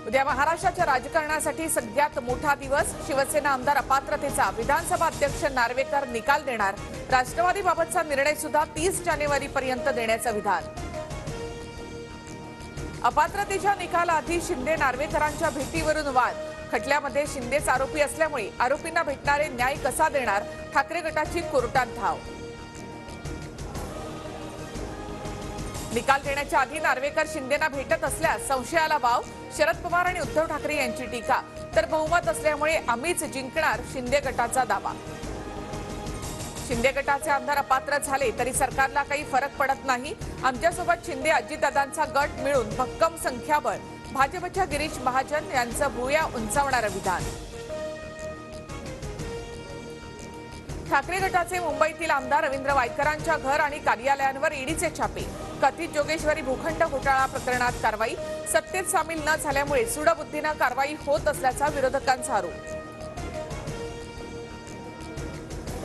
उद्या महाराष्ट्राच्या राजकारणासाठी सगळ्यात मोठा दिवस। शिवसेना आमदार अपात्रतेचा विधानसभा अध्यक्ष नार्वेकर निकाल देणार। राष्ट्रवादीबाबतचा निर्णय सुद्धा 30 जानेवारीपर्यंत देण्याचं विधान। अपात्रतेच्या निकालाआधी शिंदे नार्वेकरांच्या भेटीवरून वाद। खटल्यामध्ये शिंदेच आरोपी असल्यामुळे आरोपींना भेटणारे न्याय कसा देणार? ठाकरे गटाची कोर्टात धाव। निकाल देण्याच्या आधी नार्वेकर शिंदेना भेटत असल्यास संशयाला वाव। शरद पवार आणि उद्धव ठाकरे यांची टीका। तर बहुमत असल्यामुळे आम्हीच जिंकणार, शिंदे गटाचा दावा। शिंदे गटाचे आमदार अपात्र झाले तरी सरकारला काही फरक पडत नाही। आमच्यासोबत शिंदे अजितदादांचा गट मिळून भक्कम संख्याबळ। भाजपच्या गिरीश महाजन यांचं भुया उंचावणारं विधान। ठाकरे गटाचे मुंबईतील आमदार रवींद्र वायकरांच्या घर आणि कार्यालयांवर ईडीचे छापे। कथित जोगेश्वरी भूखंड घोटाळा प्रकरणात कारवाई। सत्तेत सामील न झाल्यामुळे सूडबुद्धीनं कारवाई होत असल्याचा विरोधकांचा आरोप।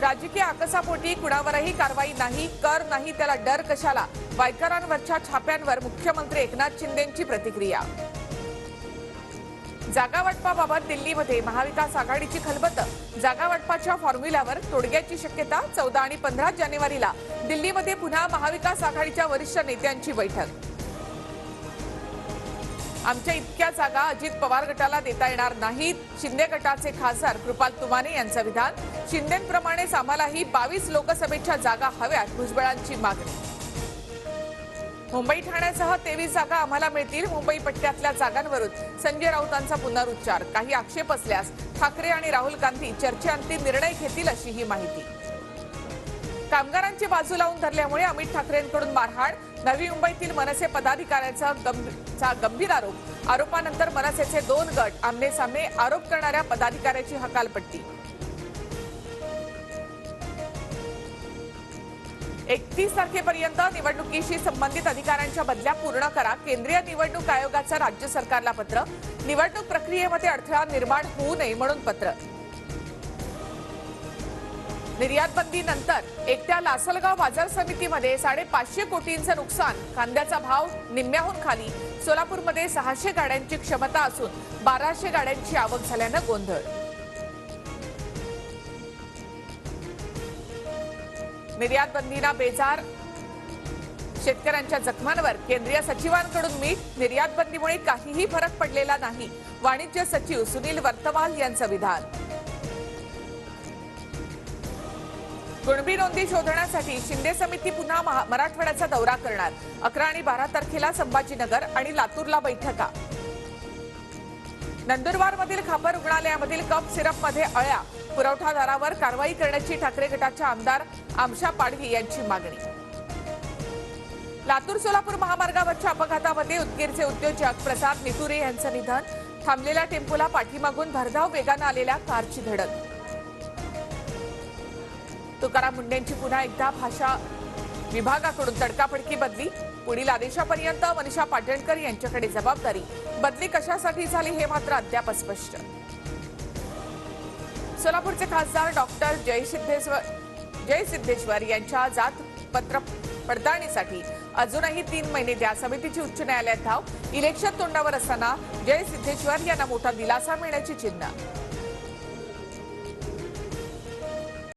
राजकीय आकसापोटी कुणावरही कारवाई नाही, कर नाही त्याला डर कशाला? वायकरांवरच्या छाप्यांवर मुख्यमंत्री एकनाथ शिंदेंची प्रतिक्रिया। जागावाटपाबाबत दिल्लीमध्ये महाविकास आघाडीची खलबतं। जागावाटपाच्या फॉर्म्युल्यावर तोडग्याची शक्यता। 14 आणि 15 जानेवारीला दिल्लीमध्ये पुन्हा महाविकास आघाडीच्या वरिष्ठ नेत्यांची बैठक। आमच्या इतक्या जागा अजित पवार गटाला देता येणार नाहीत, शिंदे गटाचे खासदार कृपाल तुमाने यांचं विधान। शिंदेंप्रमाणेच आम्हालाही 22 लोकसभेच्या जागा हव्यात, भुजबळांची मागणी। मुंबई ठाण्यासह 23 जागा आम्हाला मिळतील। मुंबई पट्ट्यातल्या जागांवरून संजय राऊतांचा पुनरुच्चार। काही आक्षेप असल्यास ठाकरे आणि राहुल गांधी चर्चेअंती निर्णय घेतील, अशी ही माहिती। कामगारांची बाजू लावून धरल्यामुळे अमित ठाकरेंकडून मारहाण। नवी मुंबईतील मनसे पदाधिकाऱ्यांचा गंभीर आरोप। आरोपानंतर मनसेचे 2 गट आमनेसामने। आरोप करणाऱ्या पदाधिकाऱ्याची हकालपट्टी। 31 तारखेपर्यंत निवडणुकीशी संबंधित अधिकाऱ्यांच्या बदल्या पूर्ण करा। केंद्रीय निवडणूक आयोगाचं राज्य सरकारला पत्र। निवडणूक प्रक्रियेमध्ये अडथळा निर्माण होऊ नये म्हणून पत्र। निर्यात बंदीनंतर एकट्या लासलगाव बाजार समितीमध्ये 550 कोटींचं नुकसान। कांद्याचा भाव निम्म्याहून खाली। सोलापूरमध्ये 600 गाड्यांची क्षमता असून 1200 गाड्यांची आवक झाल्यानं गोंधळ। निर्यात बंदीना बेजार, शेतकऱ्यांच्या जखमांवर केंद्रीय सचिवांकडून मीठ। निर्यात बंदीमुळे काहीही फरक पडलेला नाही, वाणिज्य सचिव सुनील वर्तवाल यांचं विधान। कुणबी नोंदी शोधण्यासाठी शिंदे समिती पुन्हा मराठवाड्याचा दौरा करणार। 11 आणि 12 तारखेला संभाजीनगर आणि लातूरला बैठका। नंदुरबारमधील खापर रुग्णालयामधील कप सिरपमध्ये अळ्या। पुरवठादारावर कारवाई करण्याची ठाकरे गटाच्या आमदार आमशा पाडवी यांची मागणी। लातूर सोलापूर महामार्गावरच्या अपघातामध्ये उदगीरचे उद्योजक प्रसाद नितुरे यांचं निधन। थांबलेल्या टेम्पोला पाठीमागून भरधाव वेगानं आलेल्या कारची धडक। तुकाराम मुंडेंची पुन्हा एकदा भाषा विभागाकडून तडकाफडकी बदली। पुढील आदेशापर्यंत मनीषा पाटणकर यांच्याकडे जबाबदारी। बदली कशासाठी झाली हे मात्र अद्याप अस्पष्ट। सोलापूरचे खासदार डॉक्टर जय सिद्धेश्वर यांच्या जात पत्र पडताळणीसाठी अजूनही 3 महिने द्या। समितीची उच्च न्यायालयात धाव। इलेक्शन तोंडावर असताना जय सिद्धेश्वर यांना मोठा दिलासा मिळण्याची चिन्ह।